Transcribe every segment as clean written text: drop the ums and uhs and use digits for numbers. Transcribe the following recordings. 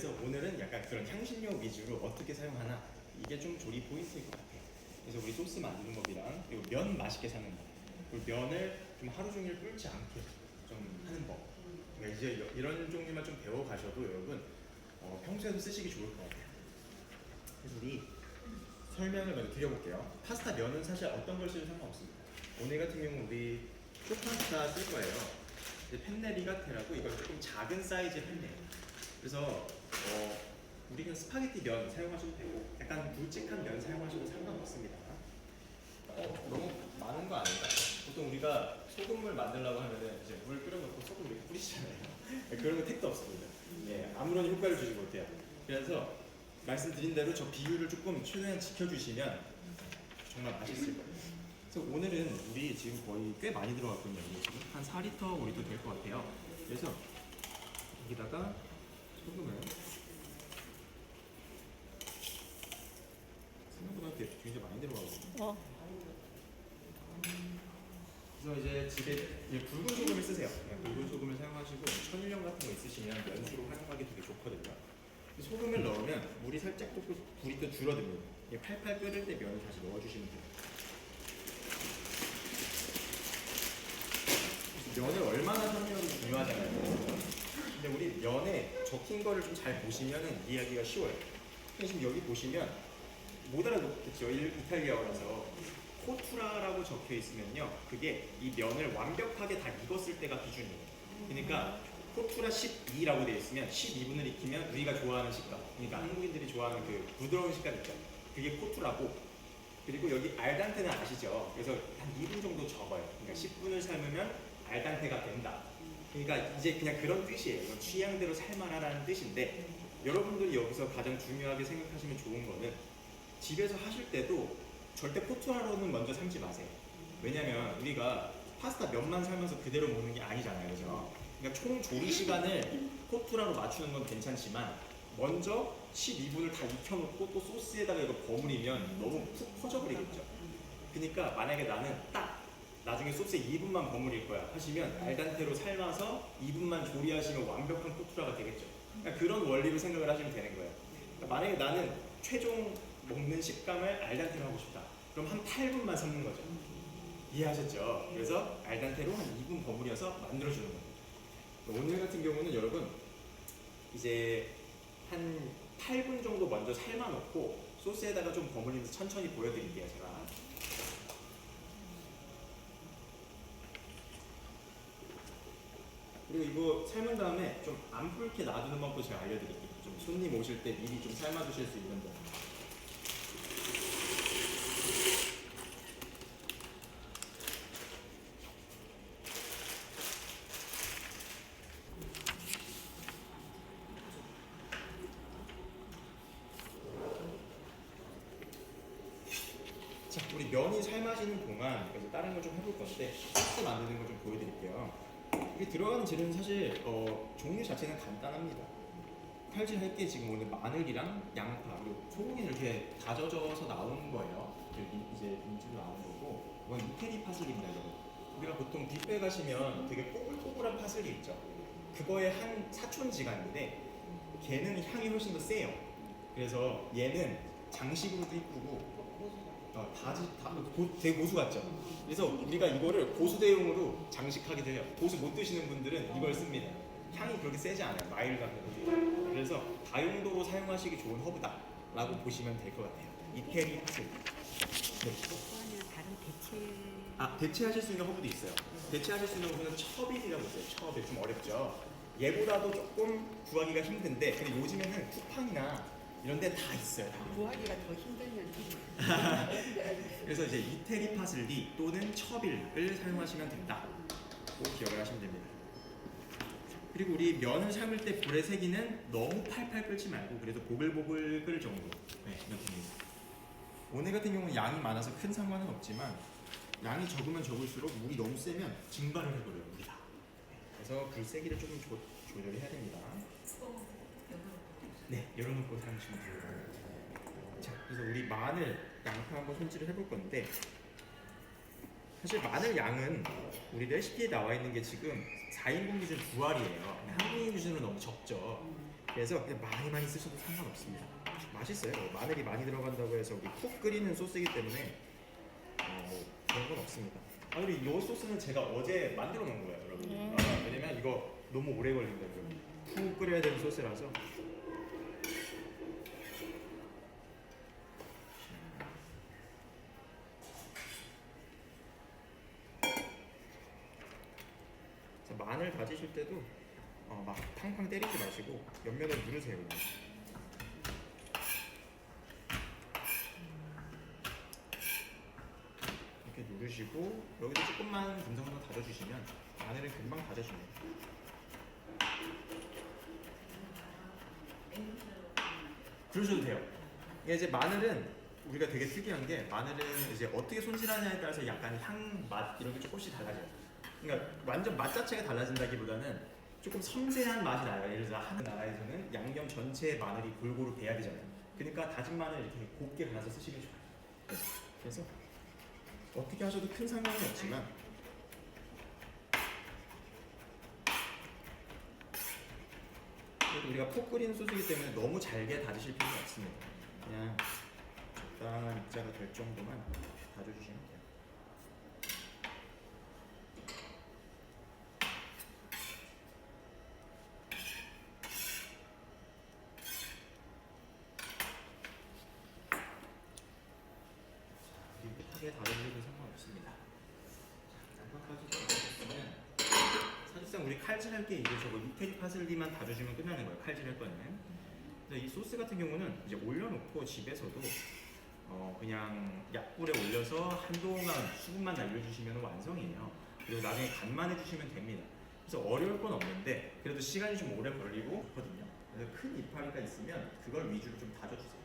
그래서 오늘은 약간 그런 향신료 위주로 어떻게 사용하나 이게 좀 조리 포인트일 것 같아요. 그래서 우리 소스 만드는 법이랑 그리고 면 맛있게 사는 법, 그리고 면을 좀 하루 종일 불지 않게 좀 하는 법. 그러니까 이제 이런 종류만 좀 배워 가셔도 여러분 평소에도 쓰시기 좋을 것 같아요. 그래서 우리 설명을 먼저 드려볼게요. 파스타 면은 사실 어떤 걸 쓰도 상관없습니다. 오늘 같은 경우 우리 쇼파스타 쓸 거예요. 펜네리가테라고 이걸 조금 작은 사이즈의 펜네. 그래서 우리 그냥 스파게티 면 사용하셔도 되고 약간 굵직한 면 사용하셔도 상관없습니다. 너무 많은 거 아닌가? 보통 우리가 소금물 만들려고 하면은 이제 물 끓여놓고 소금 이렇게 뿌리시잖아요. 그런 건 택도 없습니다. 네, 아무런 효과를 주지 못해요. 그래서 말씀드린 대로 저 비율을 조금 최대한 지켜주시면 정말 맛있을 거예요. 그래서 오늘은 우리 지금 거의 꽤 많이 들어갔거든요. 지금 한 4리터, 5리터 될 것 같아요. 그래서 여기다가 소금을 생각보다 굉장히 많이 들어가거든요. 그래서 이제 집에 굵은 소금을 쓰세요. 굵은 소금을 사용하시고 천일염 같은 거 있으시면 면수로 활용하기 되게 좋거든요. 소금을 넣으면 물이 살짝 조금 불이 또 줄어듭니다. 팔팔 끓을 때 면을 다시 넣어주시면 돼요. 면을 얼마나 삶느냐도 중요하잖아요. 근데 우리 면에 적힌 거를 좀 잘 보시면 이해하기가 쉬워요. 근데 지금 여기 보시면 못 알아듣겠죠. 이탈리아어라서. 코투라라고 적혀 있으면요, 그게 이 면을 완벽하게 다 익었을 때가 기준이에요. 그러니까 코투라 12라고 되어 있으면 12분을 익히면 우리가 좋아하는 식감, 그러니까 한국인들이 좋아하는 그 부드러운 식감 있죠. 그게 코투라고. 그리고 여기 알단테는 아시죠? 그래서 한 2분 정도 적어요. 그러니까 10분을 삶으면 알단테가 된다. 그러니까 이제 그냥 그런 뜻이에요. 이건 취향대로 삶아라라는 뜻인데, 여러분들이 여기서 가장 중요하게 생각하시면 좋은 거는 집에서 하실 때도 절대 코투라로는 먼저 삶지 마세요. 왜냐면 우리가 파스타 면만 삶아서 그대로 먹는 게 아니잖아요. 그죠? 그러니까 총 조리 시간을 코투라로 맞추는 건 괜찮지만 먼저 12분을 다 익혀놓고 또 소스에다가 이거 버무리면 너무 푹 퍼져버리겠죠. 그러니까 만약에 나는 딱 나중에 소스에 2분만 버무릴 거야 하시면 알단테로 삶아서 2분만 조리하시면 완벽한 코투라가 되겠죠. 그러니까 그런 원리로 생각을 하시면 되는 거예요. 그러니까 만약에 나는 최종 먹는 식감을 알단테로 하고 싶다. 그럼 한 8분만 삶는 거죠. 이해하셨죠? 그래서 알단테로 한 2분 버무려서 만들어주는 겁니다. 오늘 같은 경우는 여러분 이제 한 8분 정도 먼저 삶아놓고 소스에다가 좀 버무리면서 천천히 보여드릴게요. 제가. 그리고 이거 삶은 다음에 좀 안 불게 놔두는 방법 제가 알려드릴게요. 좀 손님 오실 때 미리 좀 삶아두실 수 있는 법. 자, 우리 면이 삶아지는 동안 이제 다른 걸 좀 해볼 건데 소스 만드는 걸 좀 보여드릴게요. 여기 들어가는 재료는 사실 종류 자체는 간단합니다. 칼질할 게 지금 오늘 마늘이랑 양파 그리고 소고기는 이렇게 다져져서 나오는 거예요. 이제 인지로 나오는 거고, 이건 이태리 파슬리입니다, 여러분. 우리가 보통 뷔페 가시면 되게 뽀글뽀글한 파슬리 있죠. 그거의 한 사촌지간인데 걔는 향이 훨씬 더 세요. 그래서 얘는 장식으로도 이쁘고 되게 고수 같죠? 그래서 우리가 이거를 고수 대용으로 장식하기도 해요. 고수 못 드시는 분들은 이걸 씁니다. 향이 그렇게 세지 않아요. 마일드하고. 그래서 다용도로 사용하시기 좋은 허브다 라고 보시면 될 것 같아요. 이태리 파슬리. 네. 다른 대체하실 수 있는 허브도 있어요. 대체하실 수 있는 허브는 첩이라고 있어요. 첩이 좀 어렵죠. 얘보다도 조금 구하기가 힘든데, 근데 요즘에는 쿠팡이나 이런 데 다 있어요. 구하기가 더 힘들면 그래서 이제 이태리 파슬리 또는 첩일을 사용하시면 된다. 꼭 기억을 하시면 됩니다. 그리고 우리 면을 삶을 때 불의 세기는 너무 팔팔 끓지 말고 그래도 보글보글 끓을 정도 넣습니다. 오늘 같은 경우는 양이 많아서 큰 상관은 없지만 양이 적으면 적을수록 물이 너무 세면 증발을 해버려요. 물이 다. 그래서 불 세기를 조금 조절해야 됩니다. 네, 열어놓고 삶으시면 돼요. 자, 그래서 우리 마늘, 양파 한번 손질을 해볼 건데, 사실 마늘 양은 우리 레시피에 나와 있는 게 지금 4인분 기준 2알이에요. 한국인 기준으로 너무 적죠. 그래서 그냥 많이 쓰셔도 상관없습니다. 맛있어요. 마늘이 많이 들어간다고 해서 우리 푹 끓이는 소스이기 때문에 뭐 그런 건 없습니다. 아, 그리고 이 소스는 제가 어제 만들어 놓은 거예요, 여러분. 왜냐면 이거 너무 오래 걸린다고요. 푹 끓여야 되는 소스라서. 마늘 다지실 때도 막 팡팡 때리지 마시고 옆면을 누르세요. 그냥. 이렇게 누르시고 여기도 조금만 금성도 다져주시면 마늘은 금방 다져집니다. 그러셔도 돼요. 이게 이제 마늘은 우리가 되게 특이한 게 마늘은 이제 어떻게 손질하냐에 따라서 약간 향, 맛 이런 게 조금씩 달라져요. 그러니까 완전 맛 자체가 달라진다기보다는 조금 섬세한 맛이 나요. 예를 들어 한 나라에서는 양념 전체에 마늘이 골고루 배야 되잖아요. 그러니까 다진 마늘 이렇게 곱게 갈아서 쓰시면 좋아요. 그래서 어떻게 하셔도 큰 상관은 없지만 그래도 우리가 푹 끓이는 소스이기 때문에 너무 잘게 다지실 필요는 없습니다. 그냥 적당한 입자가 될 정도만 다져주시면 돼요. 크게 다져주셔도 상관없습니다. 양파까지 다져주시면 사실상 우리 칼질할 게 이제 저거 이태리 파슬리만 다져주면 끝나는 거예요. 칼질할 거는. 근데 이 소스 같은 경우는 이제 올려놓고 집에서도 그냥 약불에 올려서 한동안 수분만 날려주시면 완성이에요. 그리고 나중에 간만 해주시면 됩니다. 그래서 어려울 건 없는데 그래도 시간이 좀 오래 걸리고 그렇거든요. 그래서 큰 이파리가 있으면 그걸 위주로 좀 다져주세요.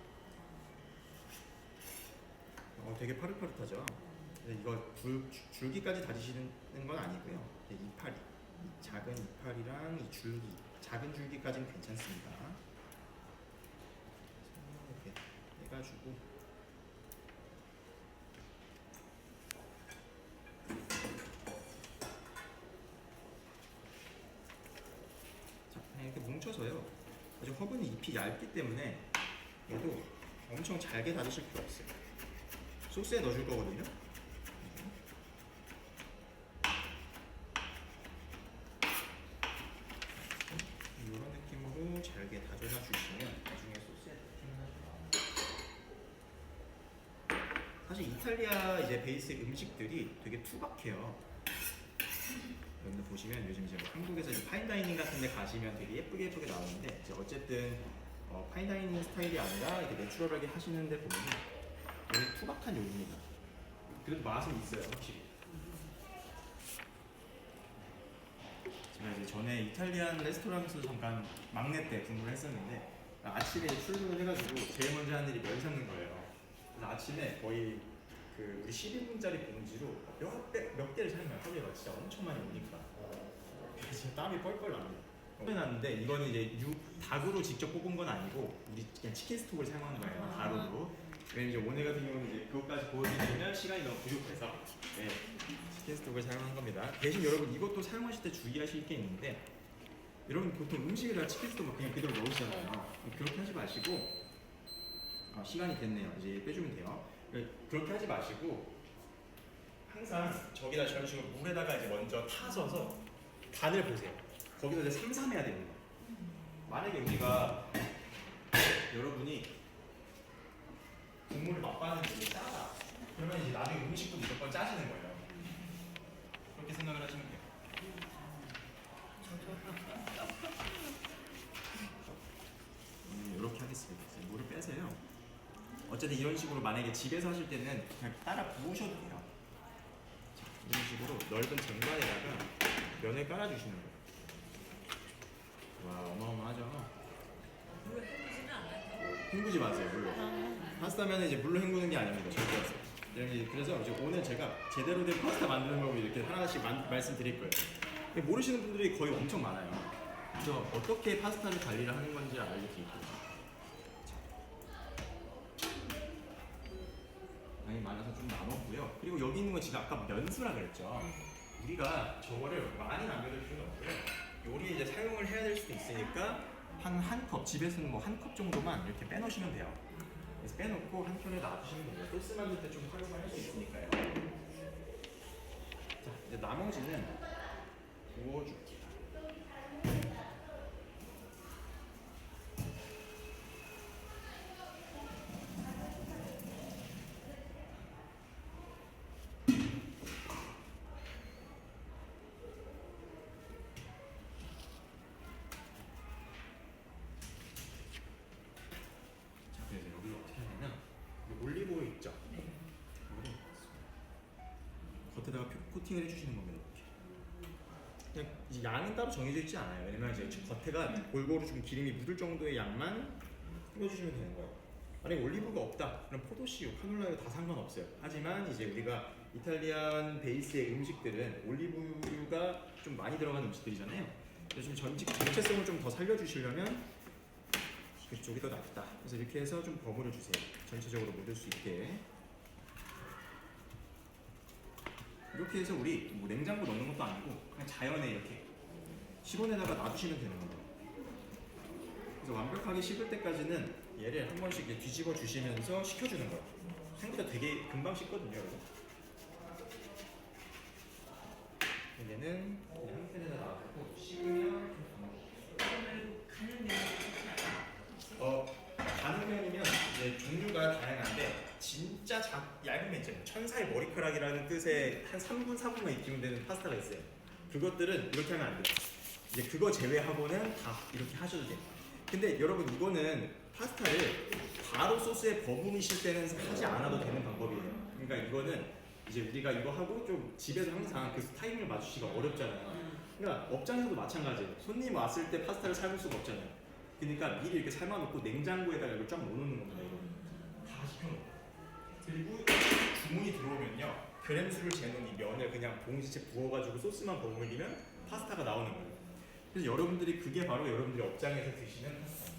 되게 파릇파릇하죠. 근데 이거 줄기까지 다지시는 건 아니고요. 이파리, 이 작은 이파리랑 이 줄기, 작은 줄기까지는 괜찮습니다. 이렇게 해가지고 자, 그냥 이렇게 뭉쳐서요. 아주 허브는 잎이 얇기 때문에 얘도 엄청 잘게 다지실 필요 없어요. 소스에 넣어줄 거거든요. 이런 느낌으로 잘게 다져서 주시면 나중에 소스에 넣기는 하죠. 사실 이탈리아 이제 베이스 음식들이 되게 투박해요. 여러분들 보시면 요즘 이제 한국에서 이제 파인다이닝 같은 데 가시면 되게 예쁘게 나오는데 이제 어쨌든 파인다이닝 스타일이 아니라 이렇게 내추럴하게 하시는 데 보면 되게 투박한 요리입니다. 그래도 맛은 있어요, 확실히. 제가 이제 전에 이탈리안 레스토랑에서 잠깐 막내 때 근무를 했었는데 아침에 출근을 해가지고 제일 먼저 하는 일이 면 삶는 거예요. 그래서 아침에 거의 그 우리 12분짜리 봉지로 몇 개를 삶아요. 하루에 진짜 엄청 많이 오니까 진짜 땀이 뻘뻘 납니다. 났는데 이거는 이제 닭으로 직접 볶은 건 아니고 우리 그냥 치킨 스톡을 사용한 거예요. 가루로. 왜냐면 이제 오늘 같은 경우는 이제 그것까지 보여드리면 시간이 너무 부족해서 치킨 스톡을 사용한 겁니다. 대신 여러분 이것도 사용하실 때 주의하실 게 있는데 여러분 보통 음식에다가 치킨 스톡을 그냥 그대로 넣으시잖아요. 그렇게 하지 마시고 시간이 됐네요. 이제 빼주면 돼요. 그렇게 하지 마시고 항상 저기다 저런 식으로 물에다가 이제 먼저 타서서 간을 보세요. 거기서 이제 삼삼해야 됩니다. 만약에 우리가 여러분이 국물을 맛봤는데 이게 짜다. 그러면 이제 나중에 음식도 무조건 짜지는 거예요. 그렇게 생각을 하시면 돼요. 이렇게 하겠습니다. 물을 빼세요. 어쨌든 이런 식으로 만약에 집에서 하실 때는 그냥 따라 부으셔도 돼요. 자, 이런 식으로 넓은 쟁반에다가 면을 깔아주시는 거예요. 와, 어마어마하죠? 물을 헹구지는 않아요? 헹구지 마세요, 물로. 파스타면 이제 물로 헹구는 게 아닙니다. 절대 없어요. 그래서 이제 오늘 제가 제대로 된 파스타 만드는 법을 이렇게 하나씩 말씀드릴 거예요. 모르시는 분들이 거의 엄청 많아요. 그래서 어떻게 파스타를 관리를 하는 건지 알려드릴게요. 양이 많아서 좀 나눴고요. 그리고 여기 있는 거 지금 아까 면수라 그랬죠. 우리가 저거를 많이 남겨둘 필요는 없고요. 요리에 이제 사용을 해야 될 수도 있으니까 한 컵, 집에서는 뭐 한 컵 정도만 이렇게 빼놓으시면 돼요. 그래서 빼놓고 한 켠에 놔두시면 됩니다. 소스 만들 때 좀 활용을 할 수 있으니까요. 자, 이제 나머지는 구워줄게요. 자, 그래서 여기 어떻게 하냐면 올리브 오일 있죠? 이거를 겉에다가 코팅을 해주시는 겁니다. 이렇게. 그냥 이제 양은 따로 정해져 있지 않아요. 왜냐면 이제 겉에가 골고루 좀 기름이 묻을 정도의 양만 뿌려주시면 되는 거예요. 만약에 올리브가 없다, 그럼 포도씨유, 카놀라유 다 상관없어요. 하지만 이제 우리가 이탈리안 베이스의 음식들은 올리브유가 좀 많이 들어간 음식들이잖아요. 그래서 좀 전체성을 좀 더 살려주시려면 그쪽이 더 낫다. 그래서 이렇게 해서 좀 버무려 주세요. 전체적으로 묻을 수 있게. 이렇게 해서 우리 뭐 냉장고 넣는 것도 아니고 그냥 자연에 이렇게 실온에다가 놔두시면 되는 거예요. 그래서 완벽하게 식을 때까지는 얘를 한 번씩 이렇게 뒤집어 주시면서 식혀주는 거예요. 생각보다 되게 금방 식거든요, 여러분. 얘는 그냥 한 팬에다 놔두고 식으면 가는 데는 가는 면이면 이제 종류가 다양한데 진짜 얇은 면 있잖아요. 천사의 머리카락이라는 뜻의 한 3분, 4분만 익히면 되는 파스타가 있어요. 그것들은 이렇게 하면 안 돼요. 이제 그거 제외하고는 다 이렇게 하셔도 돼요. 근데 여러분 이거는 파스타를 바로 소스에 버무리실 때는 하지 않아도 되는 방법이에요. 그러니까 이거는 이제 우리가 이거 하고 좀 집에서 항상 그 타이밍을 맞추기가 어렵잖아요. 그러니까 업장에서도 마찬가지예요. 손님 왔을 때 파스타를 삶을 수가 없잖아요. 그러니까 미리 이렇게 삶아놓고 냉장고에다가 이걸 쫙 넣어놓는 겁니다. 이거 다 식혀놓고. 그리고 주문이 들어오면요, 그램수를 재는 이 면을 그냥 봉지채 부어가지고 소스만 버무리면 파스타가 나오는 거예요. 그래서 여러분들이 그게 바로 여러분들이 업장에서 드시는 파스타입니다.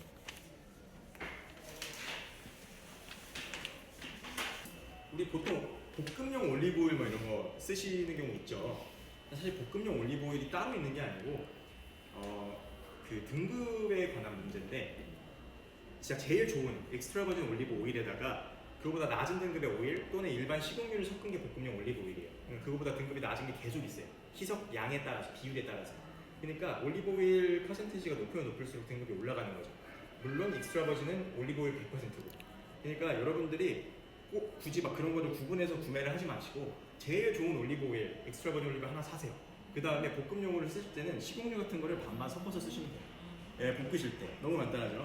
우리 보통 볶음용 올리브 오일 뭐 이런 거 쓰시는 경우 있죠. 사실 볶음용 올리브 오일이 따로 있는 게 아니고 그 등급에 관한 문제인데, 진짜 제일 좋은 엑스트라 버진 올리브 오일에다가 그거보다 낮은 등급의 오일 또는 일반 식용유를 섞은 게 볶음용 올리브 오일이에요. 그거보다 등급이 낮은 게 계속 있어요. 희석 양에 따라서, 비율에 따라서. 그러니까 올리브 오일 퍼센티지가 높으면 높을수록 등급이 올라가는 거죠. 물론 엑스트라 버진은 올리브 오일 100%고. 그러니까 여러분들이 꼭 굳이 막 그런 거를 구분해서 구매를 하지 마시고 제일 좋은 올리브 오일, 엑스트라 버진 올리브 하나 사세요. 그 다음에 볶음용으로 쓰실 때는 식용유 같은 거를 반반 섞어서 쓰시면 돼요. 예, 볶으실 때. 너무 간단하죠?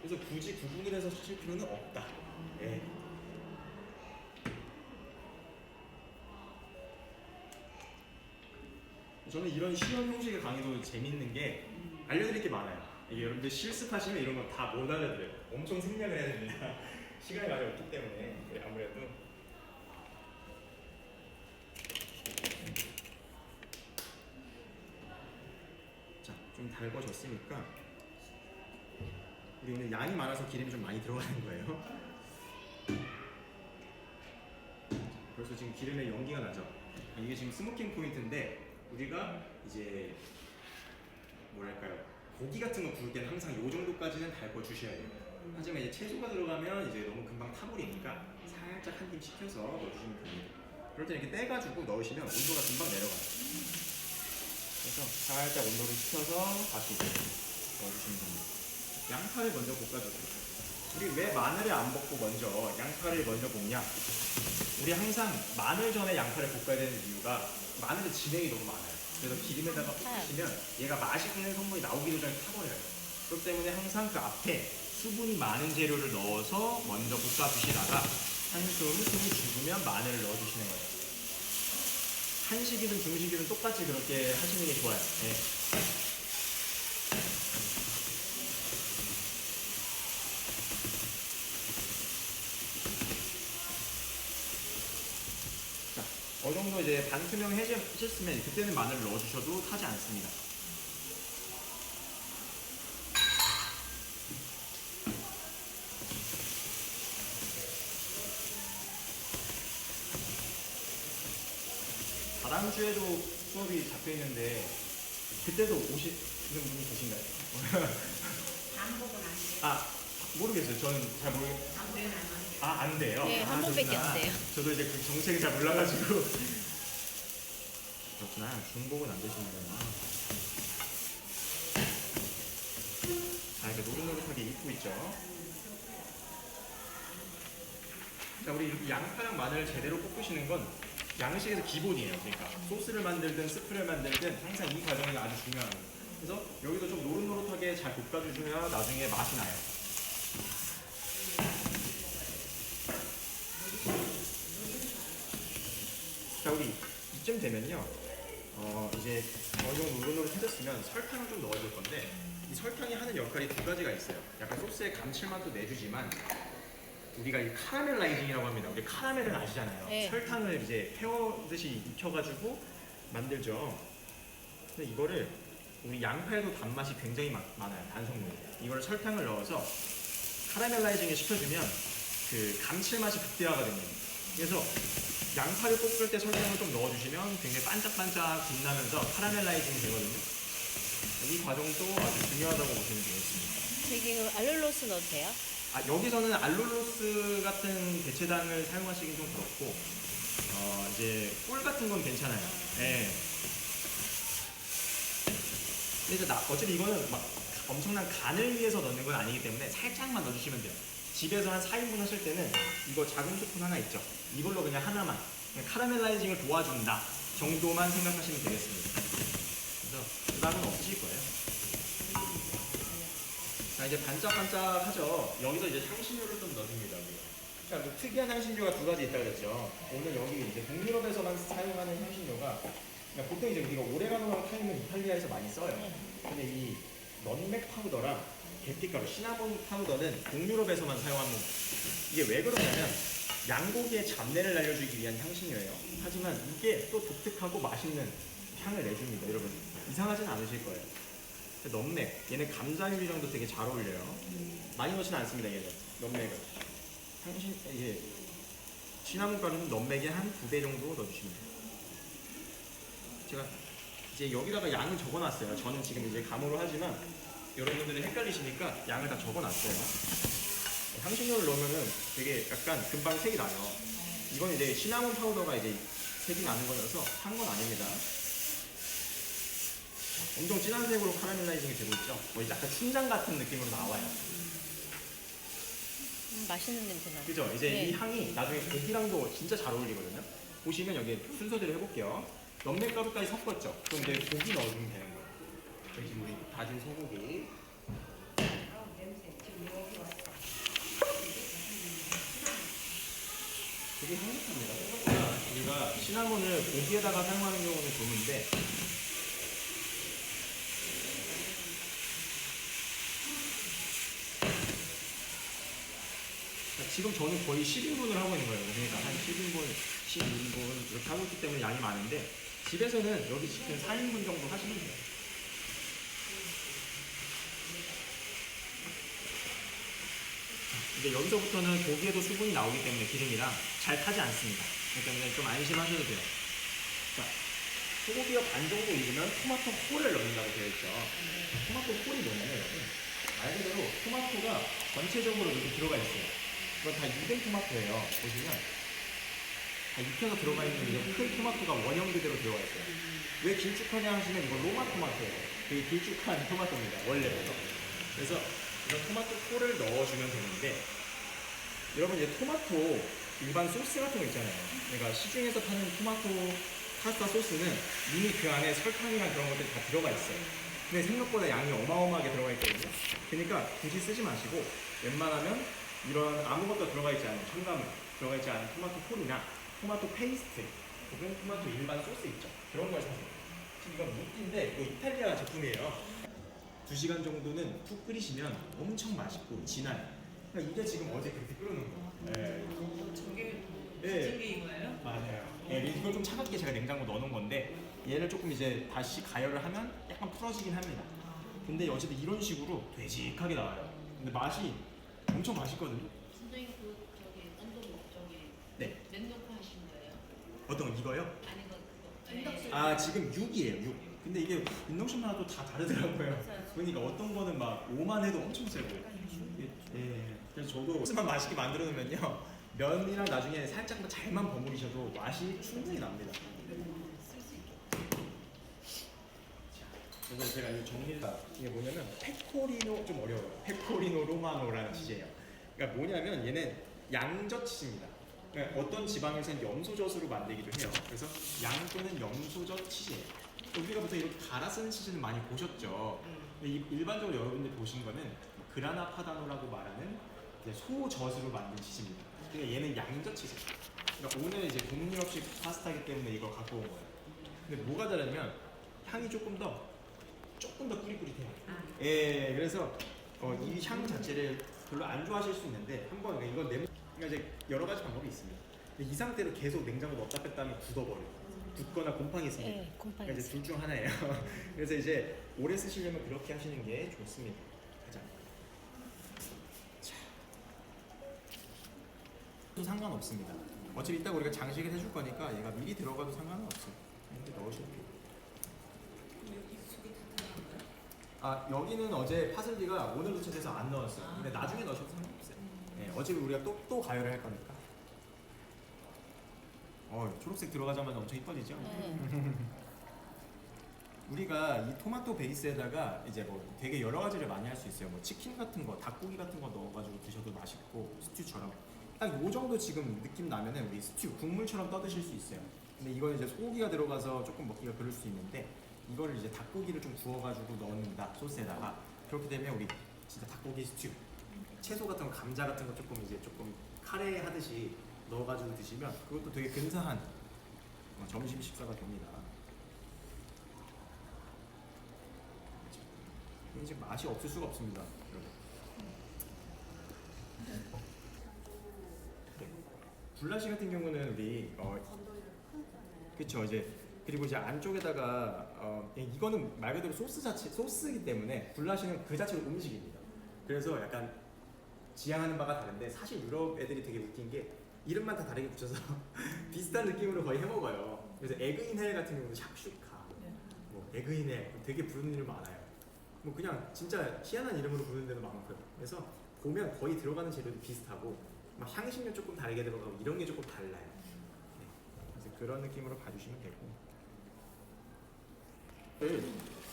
그래서 굳이 구분을 해서 쓰실 필요는 없다. 예. 저는 이런 실험 형식의 강의도 재밌는 게 알려드릴 게 많아요. 이게 여러분들 실습하시면 이런 거 다 못 알려드려요. 엄청 생략을 해야 됩니다. 시간이 많이 없기 때문에 아무래도. 자, 좀 달궈졌으니까 우리 오늘 양이 많아서 기름이 좀 많이 들어가는 거예요. 벌써 지금 기름에 연기가 나죠. 이게 지금 스모킹 포인트인데 우리가 이제 뭐랄까요, 고기 같은 거 구울 때는 항상 이 정도까지는 달궈 주셔야 돼요. 하지만 이제 채소가 들어가면 이제 너무 금방 타버리니까 살짝 한 김 식혀서 넣어주시면 됩니다. 그럴 때 이렇게 떼가지고 넣으시면 온도가 금방 내려가요. 그래서 살짝 온도를 식혀서 다시 넣어주시면 됩니다. 양파를 먼저 볶아주세요. 우리 왜 마늘을 안 볶고 먼저 양파를 먼저 볶냐? 우리 항상 마늘 전에 양파를 볶아야 되는 이유가 마늘의 진액이 너무 많아요. 그래서 기름에다가 볶으시면 얘가 맛있는 성분이 나오기도 전에 타버려요. 그렇기 때문에 항상 그 앞에 수분이 많은 재료를 넣어서 먼저 볶아주시다가 숨이 죽으면 마늘을 넣어주시는 거예요. 한식이든 중식이든 똑같이 그렇게 하시는 게 좋아요. 네. 자, 어느 정도 이제 반투명해졌으면 그때는 마늘을 넣어주셔도 타지 않습니다. 다음 주에도 수업이 잡혀 있는데 그때도 오시는 분이 계신가요? 반복은 안 돼요. 아 모르겠어요. 저는 잘 모르겠. 안 돼요, 안 돼요. 아 안 돼요. 네, 한 번밖에 그렇구나. 안 돼요. 저도 이제 그 정책을 잘 몰라가지고. 그렇구나. 중복은 안 되시는구나. 자 이렇게 노릇노릇하게 익고 있죠. 자 우리 이렇게 양파랑 마늘을 제대로 볶으시는 건 양식에서 기본이에요. 그러니까 소스를 만들든 스프를 만들든 항상 이 과정이 아주 중요합니다. 그래서 여기서 좀 노릇노릇하게 잘 볶아주셔야 나중에 맛이 나요. 자 우리 이쯤 되면요 이제 어느 정도 노릇노릇해졌으면 설탕을 좀 넣어줄 건데 이 설탕이 하는 역할이 두 가지가 있어요. 약간 소스의 감칠맛도 내주지만 우리가 이 카라멜라이징이라고 합니다. 우리 카라멜은 아시잖아요. 네. 설탕을 이제 태워듯이 익혀가지고 만들죠. 근데 이거를 우리 양파에도 단맛이 굉장히 많아요. 단성분이. 이거를 설탕을 넣어서 카라멜라이징을 시켜주면 그 감칠맛이 극대화가됩니다. 그래서 양파를 볶을 때 설탕을 좀 넣어주시면 굉장히 반짝반짝 빛나면서 카라멜라이징이 되거든요. 이 과정도 아주 중요하다고 보시면 되겠습니다. 지금 알룰로스 넣어도 돼요? 아, 여기서는 알룰로스 같은 대체당을 사용하시긴 좀 그렇고, 이제 꿀 같은 건 괜찮아요. 예. 근데 이제 어차피 이거는 막 엄청난 간을 위해서 넣는 건 아니기 때문에 살짝만 넣어주시면 돼요. 집에서 한 4인분 하실 때는 이거 작은 스푼 하나 있죠. 이걸로 그냥 하나만 그냥 카라멜라이징을 도와준다 정도만 생각하시면 되겠습니다. 그래서 부담은 없으실 거예요. 자 이제 반짝반짝하죠. 여기서 이제 향신료를 좀 넣어줍니다. 자, 뭐 특이한 향신료가 두 가지 있다고 그랬죠. 오늘 여기 이제 북유럽에서만 사용하는 향신료가 그러니까 보통 이제 우리가 오레가노랑 타임은 이탈리아에서 많이 써요. 근데 이 넌맥 파우더랑 게티가루, 시나몬 파우더는 동유럽에서만 사용하는 거예요. 이게 왜 그러냐면 양고기의 잡내를 날려주기 위한 향신료예요. 하지만 이게 또 독특하고 맛있는 향을 내줍니다. 여러분 이상하진 않으실 거예요. 넌맥, 얘는 감자유리랑도 되게 잘 어울려요. 많이 넣지는 않습니다. 얘는 넌맥은 이게 시나몬 가루는 넌맥에 한 2배 정도 넣어주시면 돼요. 제가 이제 여기다가 양을 적어놨어요. 저는 지금 이제 감으로 하지만 여러분들이 헷갈리시니까 양을 다 적어놨어요. 향신료를 넣으면은 되게 약간 금방 색이 나요. 이건 이제 시나몬 파우더가 이제 색이 나는 거라서 한 건 아닙니다. 엄청 진한 색으로 카라멜라이징이 되고 있죠. 거의 약간 춘장 같은 느낌으로 나와요. 맛있는 냄새 나요. 그죠? 이제 네. 이 향이 나중에 고기랑도 진짜 잘 어울리거든요. 보시면 여기 순서대로 해볼게요. 넌맥 가루까지 섞었죠? 그럼 이제 고기 넣어주면 되는 거예요. 여기 지금 우리 다진 소고기. 되게 행복합니다. 생각보다 우리가 시나몬을 고기에다가 사용하는 경우는 드문데 지금 저는 거의 10인분을 하고 있는 거예요. 그러니까 한 10인분, 12인분 이렇게 하고 있기 때문에 양이 많은데 집에서는 여기 지금 4인분 정도 하시면 돼요. 이제 여기서부터는 고기에도 수분이 나오기 때문에 기름이랑 잘 타지 않습니다. 그렇기 때문에 좀 안심하셔도 돼요. 자, 소고기가 반 정도 익으면 토마토 홀을 넣는다고 되어 있죠. 토마토 홀이 뭐냐면 여러분 말 그대로 토마토가 전체적으로 이렇게 들어가 있어요. 이건 다 익은 토마토예요. 보시면 다 익혀서 들어가 있는 이런 큰 토마토가 원형 그대로 들어가 있어요. 왜 길쭉하냐 하시면 이건 로마 토마토예요. 되게 길쭉한 토마토입니다. 원래부터. 그래서 이런 토마토 콜을 넣어주면 되는데 여러분 이제 토마토 일반 소스 같은 거 있잖아요. 그러니까 시중에서 파는 토마토 파스타 소스는 이미 그 안에 설탕이랑 그런 것들이 다 들어가 있어요. 근데 생각보다 양이 어마어마하게 들어가 있거든요. 그러니까 굳이 쓰지 마시고 웬만하면 이런 아무것도 들어가 있지 않은 첨가물 들어가 있지 않은 토마토 콜이나 토마토 페이스트 혹은 토마토 일반 소스 있죠. 그런 걸 사세요. 지금 이건 무띠인데 이거 이탈리아 제품이에요. 2시간 정도는 푹 끓이시면 엄청 맛있고 진해요. 그러니까 이게 지금 어제 그렇게 끓여놓은 거예요. 네. 저게 네. 저게 이거예요? 맞아요. 네, 이걸 좀 차갑게 제가 냉장고 넣어놓은 건데 얘를 조금 이제 다시 가열을 하면 약간 풀어지긴 합니다. 근데 어쨌든 이런 식으로 되직하게 나와요. 근데 맛이 엄청 맛있거든요. 선생님 그 저기 온도 저기 네. 몇 높이 하신 거예요? 어떤 거 이거요? 아니 그거 네. 네. 아 지금 6이에요. 6. 근데 이게 인덕션마다 또 다 다르더라고요. 맞아요. 그러니까 어떤 거는 막 5만 해도 엄청 세고. 예. 그래서 저도 소스만 맛있게 만들어 놓으면요. 면이랑 나중에 살짝만 잘만 버무리셔도 맛이 충분히 납니다. 그래서 제가 이 정리를 이게 뭐냐면 페코리노 좀 어려워요. 페코리노 로마노라는 치즈예요. 그러니까 뭐냐면 얘는 양젓 치즈입니다. 그러니까 어떤 지방에서는 염소젓으로 만들기도 해요. 그래서 양 또는 염소젓 치즈예요. 우리가 보통 이렇게 갈아 쓴 치즈는 많이 보셨죠. 근데 일반적으로 여러분들 보신 거는 그라나 파다노라고 말하는 이제 소젓으로 만든 치즈입니다. 근데 얘는 양젓 치즈. 그러니까 오늘 이제 동유럽식 파스타이기 때문에 이걸 갖고 온 거예요. 근데 뭐가 다르냐면 향이 조금 더 꾸리꾸리해요. 예, 그래서 이 향 자체를 별로 안 좋아하실 수 있는데 한번 이건 그러니까 이제 여러 가지 방법이 있습니다. 근데 이 상태로 계속 냉장고 넣었다 뺐다 하면 굳어버려요. 굳거나 곰팡이 있습니다. 네, 곰팡이 그러니까 이제 둘 중 하나예요. 그래서 이제 오래 쓰시려면 그렇게 하시는 게 좋습니다. 가장. 자, 또 상관없습니다. 어차피 이따 우리가 장식을 해줄 거니까 얘가 미리 들어가도 상관은 없어요. 이렇게 넣으셔도 돼요. 아 여기는 어제 파슬리가 오늘 도착해서 안 넣었어요. 근데 나중에 넣으셔도 상관없어요. 네, 어차피 우리가 또 가열을 할 거니까. 초록색 들어가자마자 엄청 이뻐지죠? 네. 우리가 이 토마토 베이스에다가 이제 뭐 되게 여러 가지를 많이 할 수 있어요. 뭐 치킨 같은 거, 닭고기 같은 거 넣어가지고 드셔도 맛있고 스튜처럼 딱 요 정도 지금 느낌 나면은 우리 스튜 국물처럼 떠 드실 수 있어요. 근데 이거는 이제 소고기가 들어가서 조금 먹기가 그럴 수 있는데 이거를 이제 닭고기를 좀 구워가지고 넣는다 소스에다가 그렇게 되면 우리 진짜 닭고기 스튜 채소 같은 거 감자 같은 거 조금 카레 하듯이 넣어가지고 드시면 그것도 되게 근사한 점심 식사가 됩니다. 이제 맛이 없을 수가 없습니다. 여러분. 네. 굴라시 같은 경우는 우리 그쵸 이제 그리고 이제 안쪽에다가 이거는 말 그대로 소스이기 때문에 굴라시는 그 자체로 음식입니다. 그래서 약간 지향하는 바가 다른데 사실 유럽 애들이 되게 웃긴 게 이름만 다 다르게 붙여서 비슷한 느낌으로 거의 해먹어요. 그래서 에그인헬 같은 경우는 샥슈카, 뭐 에그인헬 되게 부르는 이름 많아요. 뭐 그냥 진짜 희한한 이름으로 부르는 데도 많고요. 그래서 보면 거의 들어가는 재료도 비슷하고 막 향신료 조금 다르게 들어가고 이런 게 조금 달라요. 네. 그래서 그런 느낌으로 봐주시면 되고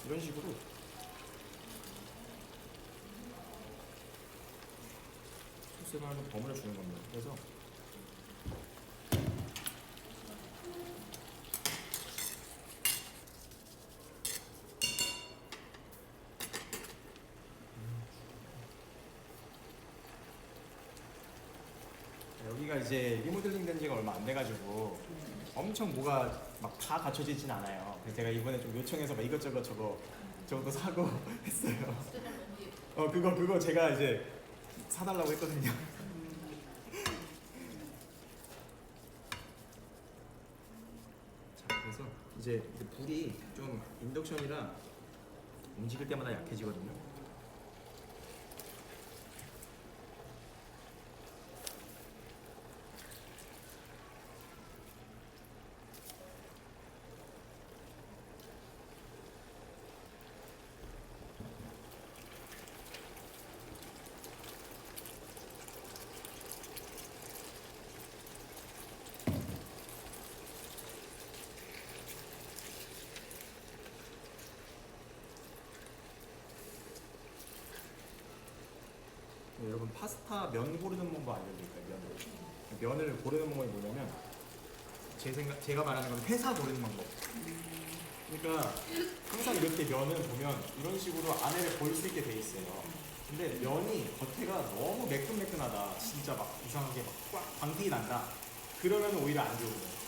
이런 식으로 소스를 하나 버무려 주는 겁니다. 그래서 여기가 이제 리모델링 된 지가 얼마 안 돼가지고 엄청 뭐가 막 다 갖춰지진 않아요. 그래서 제가 이번에 좀 요청해서 막 이것저것 저것도 사고 했어요. 그거 제가 이제 사달라고 했거든요. 자, 그래서 이제 불이 좀 인덕션이라 움직일 때마다 약해지거든요. 네, 여러분 파스타 면 고르는 방법 알려드릴까요? 면을 고르는 방법이 뭐냐면 제가 말하는 건 회사 고르는 방법. 그러니까 항상 이렇게 면을 보면 이런 식으로 안에를 볼 수 있게 돼 있어요. 근데 면이 겉에가 너무 매끈매끈하다, 진짜 막 이상하게 막 꽉 광택이 난다. 그러면 오히려 안 좋거든요.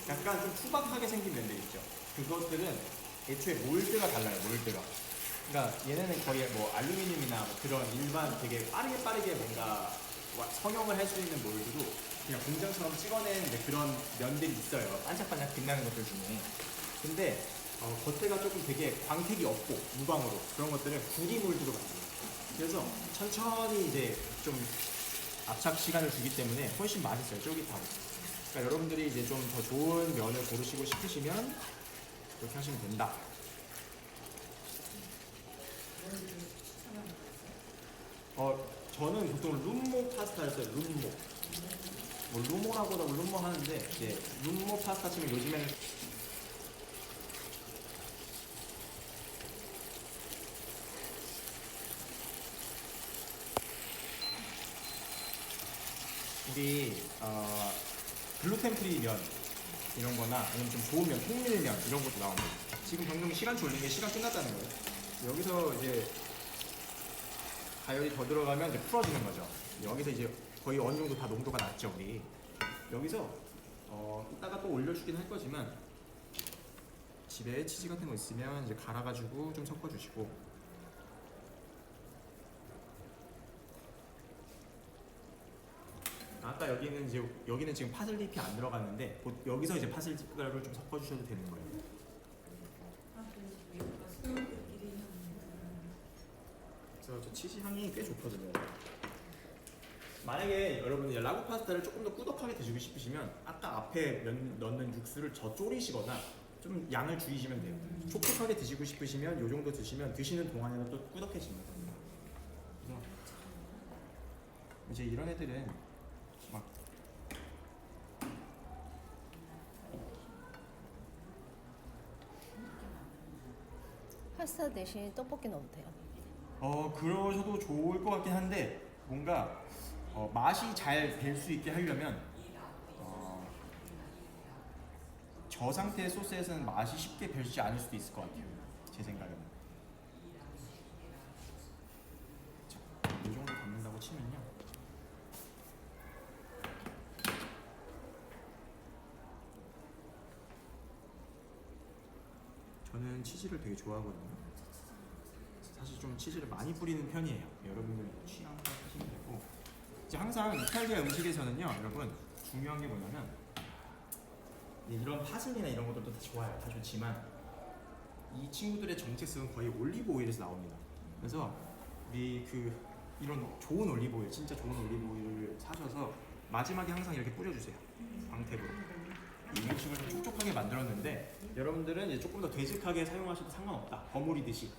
약간 좀 투박하게 생긴 면들 있죠. 그것들은 애초에 몰드가 달라요. 몰드가. 그러니까 얘네는 거의 뭐 알루미늄이나 뭐 그런 일반 되게 빠르게 뭔가 성형을 할 수 있는 몰드도 그냥 공장처럼 찍어낸 그런 면들이 있어요. 반짝반짝 빛나는 것들 중에. 근데 겉에가 조금 되게 광택이 없고 무광으로 그런 것들은 구리 몰드로 만들어요. 그래서 천천히 이제 좀 압착 시간을 주기 때문에 훨씬 맛있어요. 쫄깃하고. 그러니까 여러분들이 이제 좀 더 좋은 면을 고르시고 싶으시면 그렇게 하시면 된다. 저는 보통 룸모 파스타를 써요. 룸모. 뭐 루모라고도 룸모 하는데 이제 룸모 파스타 치면 요즘에는 우리 글루텐 프리 면 이런 거나 아니면 좀 좋은 면, 통밀면 이런 것도 나옵니다. 지금 방금 시간치 올린 게 시간 끝났다는 거예요. 여기서 이제 가열이 더 들어가면 이제 풀어지는 거죠. 여기서 이제 거의 어느 정도 다 농도가 낮죠, 우리. 여기서 이따가 또 올려주긴 할 거지만 집에 치즈 같은 거 있으면 이제 갈아가지고 좀 섞어주시고. 아까 여기는 지금 파슬리 잎이 안 들어갔는데 여기서 이제 파슬리 가루를 좀 섞어주셔도 되는 거예요. 그래서 저 치즈 향이 꽤 좋거든요. 만약에 여러분이 라구 파스타를 조금 더 꾸덕하게 드시고 싶으시면 아까 앞에 넣는 육수를 저 졸이시거나 좀 양을 줄이시면 돼요. 촉촉하게 드시고 싶으시면 이 정도 드시면 드시는 동안에는 또 꾸덕해집니다. 그래서 이제 이런 애들은 막 파스타 대신 떡볶이 넣어도 돼요. 그러셔도 좋을 것 같긴 한데 뭔가 맛이 잘 될 수 있게 하려면 저 상태의 소스에서는 맛이 쉽게 배지 않을 수도 있을 것 같아요. 제 생각에는. 자, 이 정도 담는다고 치면요. 저는 치즈를 되게 좋아하거든요. 사실 좀 치즈를 많이 뿌리는 편이에요. 여러분들 취향 따라하시면 되고. 이제 항상 이탈리아 음식에서는요, 여러분 중요한 게 뭐냐면 이런 파슬리나 이런 것들도 다 좋아요, 다 좋지만 이 친구들의 정체성은 거의 올리브 오일에서 나옵니다. 그래서 우리 이런 좋은 올리브 오일, 진짜 좋은 올리브 오일을 사셔서 마지막에 항상 이렇게 뿌려주세요. 광택으로. 이 음식을 좀 촉촉하게 만들었는데 여러분들은 이제 조금 더 되직하게 사용하셔도 상관없다. 버무리듯이.